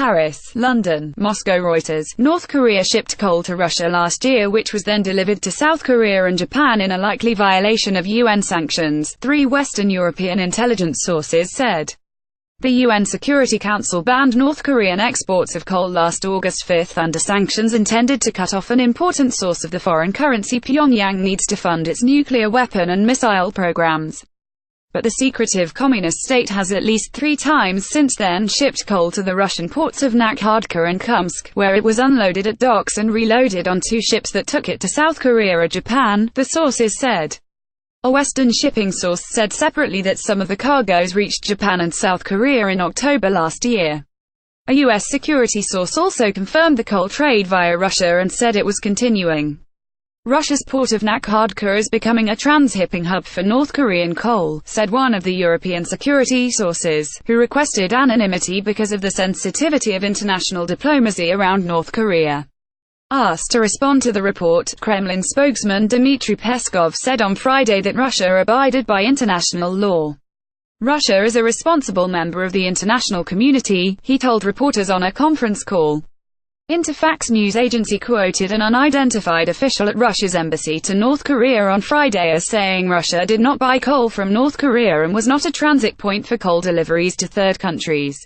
Paris, London, Moscow. Reuters. North Korea shipped coal to Russia last year, which was then delivered to South Korea and Japan in a likely violation of UN sanctions, 3 Western European intelligence sources said. The UN Security Council banned North Korean exports of coal last August 5 under sanctions intended to cut off an important source of the foreign currency Pyongyang needs to fund its nuclear weapon and missile programs. But the secretive communist state has at least 3 times since then shipped coal to the Russian ports of Nakhodka and Kholmsk, where it was unloaded at docks and reloaded on 2 ships that took it to South Korea or Japan, the sources said. A Western shipping source said separately that some of the cargoes reached Japan and South Korea in October last year. A U.S. security source also confirmed the coal trade via Russia and said it was continuing. Russia's port of Nakhodka is becoming a transhipping hub for North Korean coal, said one of the European security sources, who requested anonymity because of the sensitivity of international diplomacy around North Korea. Asked to respond to the report, Kremlin spokesman Dmitry Peskov said on Friday that Russia abided by international law. Russia is a responsible member of the international community, he told reporters on a conference call. Interfax news agency quoted an unidentified official at Russia's embassy to North Korea on Friday as saying Russia did not buy coal from North Korea and was not a transit point for coal deliveries to third countries.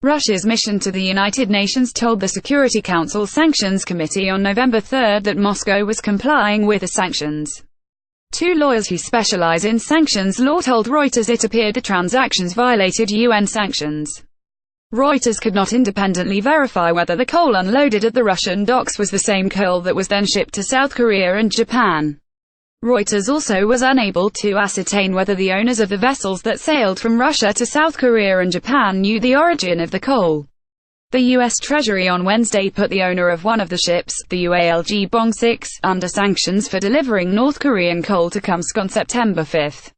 Russia's mission to the United Nations told the Security Council Sanctions Committee on November 3 that Moscow was complying with the sanctions. 2 lawyers who specialize in sanctions law told Reuters it appeared the transactions violated UN sanctions. Reuters could not independently verify whether the coal unloaded at the Russian docks was the same coal that was then shipped to South Korea and Japan. Reuters also was unable to ascertain whether the owners of the vessels that sailed from Russia to South Korea and Japan knew the origin of the coal. The U.S. Treasury on Wednesday put the owner of one of the ships, the UALG Bong 6, under sanctions for delivering North Korean coal to Kholmsk on September 5.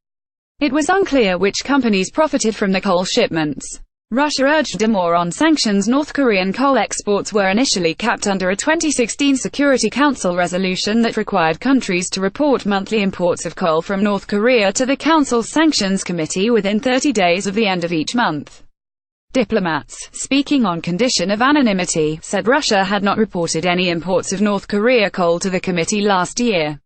It was unclear which companies profited from the coal shipments. Russia urged a more on sanctions. North Korean coal exports were initially capped under a 2016 Security Council resolution that required countries to report monthly imports of coal from North Korea to the Council's Sanctions Committee within 30 days of the end of each month. Diplomats, speaking on condition of anonymity, said Russia had not reported any imports of North Korea coal to the committee last year.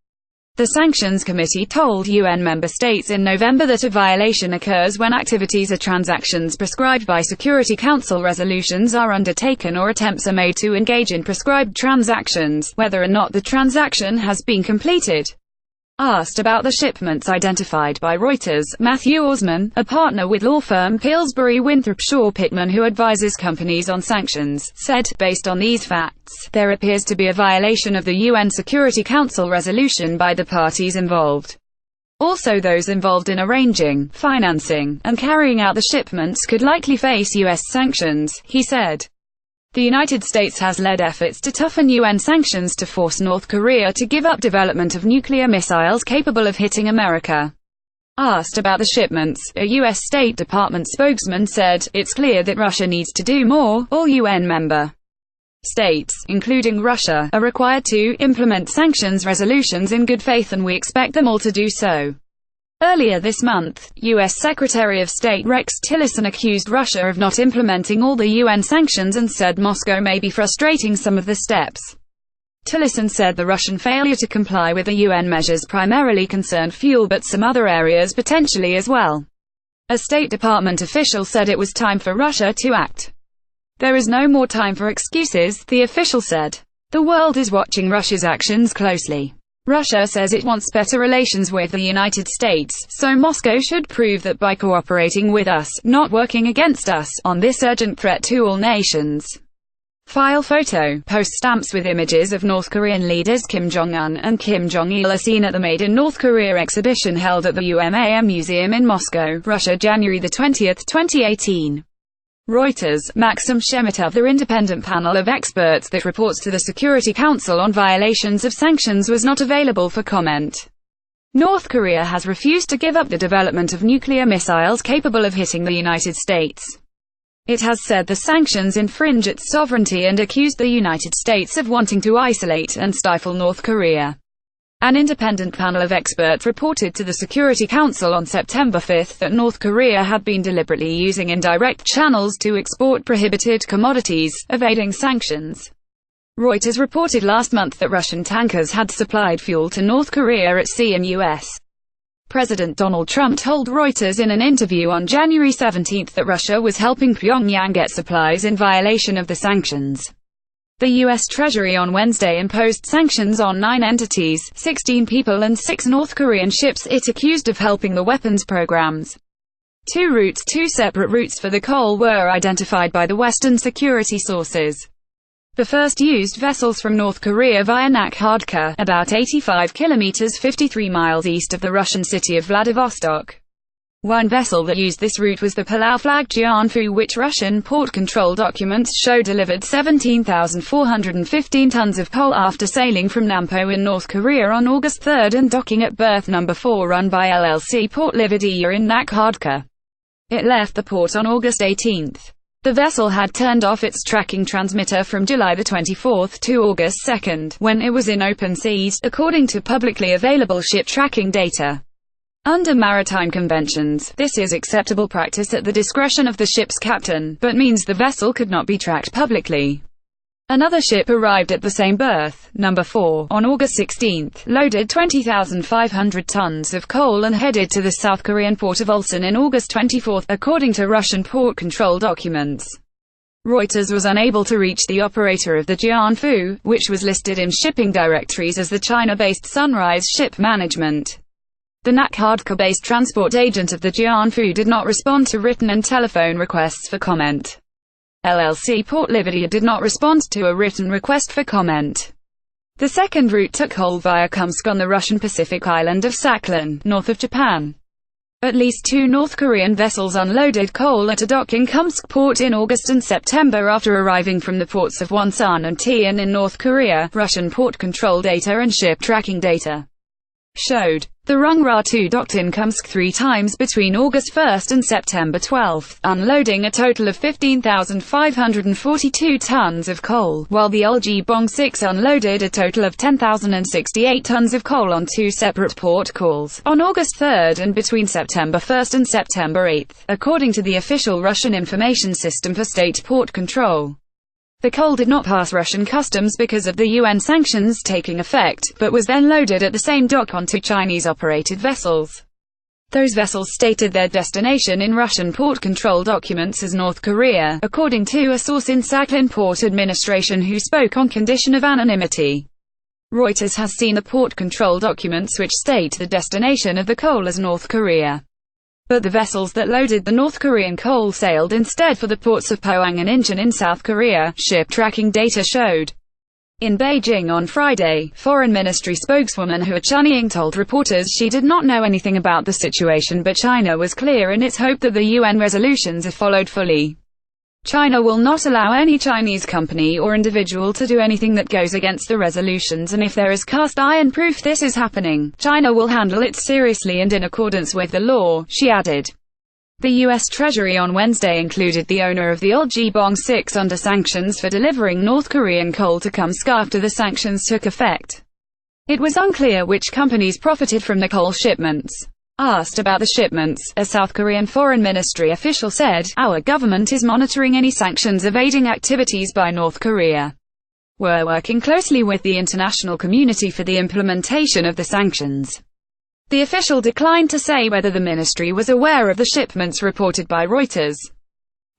The Sanctions Committee told UN member states in November that a violation occurs when activities or transactions prescribed by Security Council resolutions are undertaken or attempts are made to engage in prescribed transactions, whether or not the transaction has been completed. Asked about the shipments identified by Reuters, Matthew Osman, a partner with law firm Pillsbury Winthrop Shaw Pittman who advises companies on sanctions, said, based on these facts, there appears to be a violation of the UN Security Council resolution by the parties involved. Also those involved in arranging, financing, and carrying out the shipments could likely face U.S. sanctions, he said. The United States has led efforts to toughen UN sanctions to force North Korea to give up development of nuclear missiles capable of hitting America. Asked about the shipments, a U.S. State Department spokesman said, "It's clear that Russia needs to do more. All UN member states, including Russia, are required to implement sanctions resolutions in good faith and we expect them all to do so." Earlier this month, U.S. Secretary of State Rex Tillerson accused Russia of not implementing all the UN sanctions and said Moscow may be frustrating some of the steps. Tillerson said the Russian failure to comply with the UN measures primarily concerned fuel but some other areas potentially as well. A State Department official said it was time for Russia to act. "There is no more time for excuses," the official said. "The world is watching Russia's actions closely. Russia says it wants better relations with the United States, so Moscow should prove that by cooperating with us, not working against us, on this urgent threat to all nations." File photo, post stamps with images of North Korean leaders Kim Jong-un and Kim Jong-il are seen at the Made in North Korea exhibition held at the UMAM Museum in Moscow, Russia, January 20, 2018. Reuters, Maxim Shemetov, the independent panel of experts that reports to the Security Council on violations of sanctions was not available for comment. North Korea has refused to give up the development of nuclear missiles capable of hitting the United States. It has said the sanctions infringe its sovereignty and accused the United States of wanting to isolate and stifle North Korea. An independent panel of experts reported to the Security Council on September 5 that North Korea had been deliberately using indirect channels to export prohibited commodities, evading sanctions. Reuters reported last month that Russian tankers had supplied fuel to North Korea at sea, and U.S. President Donald Trump told Reuters in an interview on January 17 that Russia was helping Pyongyang get supplies in violation of the sanctions. The U.S. Treasury on Wednesday imposed sanctions on 9 entities, 16 people and 6 North Korean ships it accused of helping the weapons programs. Two separate routes for the coal were identified by the Western security sources. The first used vessels from North Korea via Nakhodka, about 85 kilometers 53 miles east of the Russian city of Vladivostok. One vessel that used this route was the Palau-flagged Jianfu, which Russian port control documents show delivered 17,415 tons of coal after sailing from Nampo in North Korea on August 3 and docking at berth number 4 run by LLC Port Livadia in Nakhodka. It left the port on August 18. The vessel had turned off its tracking transmitter from July 24 to August 2, when it was in open seas, according to publicly available ship tracking data. Under maritime conventions, this is acceptable practice at the discretion of the ship's captain, but means the vessel could not be tracked publicly. Another ship arrived at the same berth, number 4, on August 16, loaded 20,500 tons of coal and headed to the South Korean port of Ulsan in August 24, according to Russian port control documents. Reuters was unable to reach the operator of the Jianfu, which was listed in shipping directories as the China-based Sunrise Ship Management. The Nakhodka-based transport agent of the Jianfu did not respond to written and telephone requests for comment. LLC Port Livadia did not respond to a written request for comment. The second route took coal via Kholmsk on the Russian Pacific island of Sakhalin, north of Japan. At least 2 North Korean vessels unloaded coal at a dock in Kholmsk port in August and September after arriving from the ports of Wonsan and Tian in North Korea. Russian port control data and ship tracking data showed. The Rungra-2 docked in Kholmsk 3 times between August 1 and September 12, unloading a total of 15,542 tons of coal, while the Uljibong-6 unloaded a total of 10,068 tons of coal on 2 separate port calls, on August 3 and between September 1 and September 8, according to the official Russian information system for state port control. The coal did not pass Russian customs because of the UN sanctions taking effect, but was then loaded at the same dock onto Chinese-operated vessels. Those vessels stated their destination in Russian port control documents as North Korea, according to a source in Sakhalin Port Administration who spoke on condition of anonymity. Reuters has seen the port control documents which state the destination of the coal as North Korea. But the vessels that loaded the North Korean coal sailed instead for the ports of Pohang and Incheon in South Korea, ship tracking data showed. In Beijing on Friday, Foreign Ministry spokeswoman Hua Chunying told reporters she did not know anything about the situation, but China was clear in its hope that the UN resolutions are followed fully. China will not allow any Chinese company or individual to do anything that goes against the resolutions, and if there is cast iron proof this is happening, China will handle it seriously and in accordance with the law, she added. The U.S. Treasury on Wednesday included the owner of the Uljibong-6 under sanctions for delivering North Korean coal to Kholmsk after the sanctions took effect. It was unclear which companies profited from the coal shipments. Asked about the shipments, a South Korean Foreign Ministry official said, "Our government is monitoring any sanctions evading activities by North Korea. We're working closely with the international community for the implementation of the sanctions." The official declined to say whether the ministry was aware of the shipments reported by Reuters.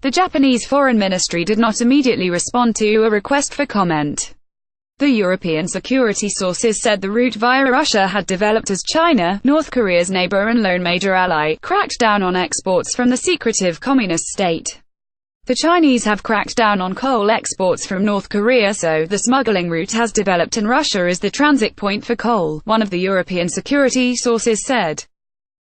The Japanese Foreign Ministry did not immediately respond to a request for comment. The European security sources said the route via Russia had developed as China, North Korea's neighbor and lone major ally, cracked down on exports from the secretive communist state. The Chinese have cracked down on coal exports from North Korea, so the smuggling route has developed and Russia is the transit point for coal, one of the European security sources said.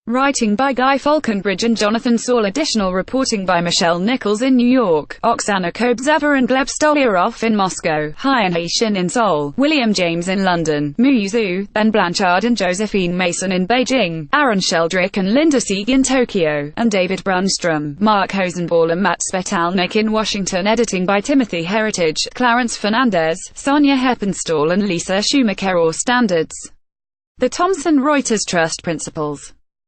Writing by Guy Falconbridge and Jonathan Saul. Additional reporting by Michelle Nichols in New York, Oksana Kobzeva and Gleb Stolyarov in Moscow, Haiyan Haitian in Seoul, William James in London, Mu Zhu, Ben Blanchard and Josephine Mason in Beijing, Aaron Sheldrick and Linda Sieg in Tokyo, and David Brunstrom, Mark Hosenball and Matt Spetalnik in Washington. Editing by Timothy Heritage, Clarence Fernandez, Sonia Heppenstall and Lisa Schumacher. Standards. The Thomson Reuters Trust Principles.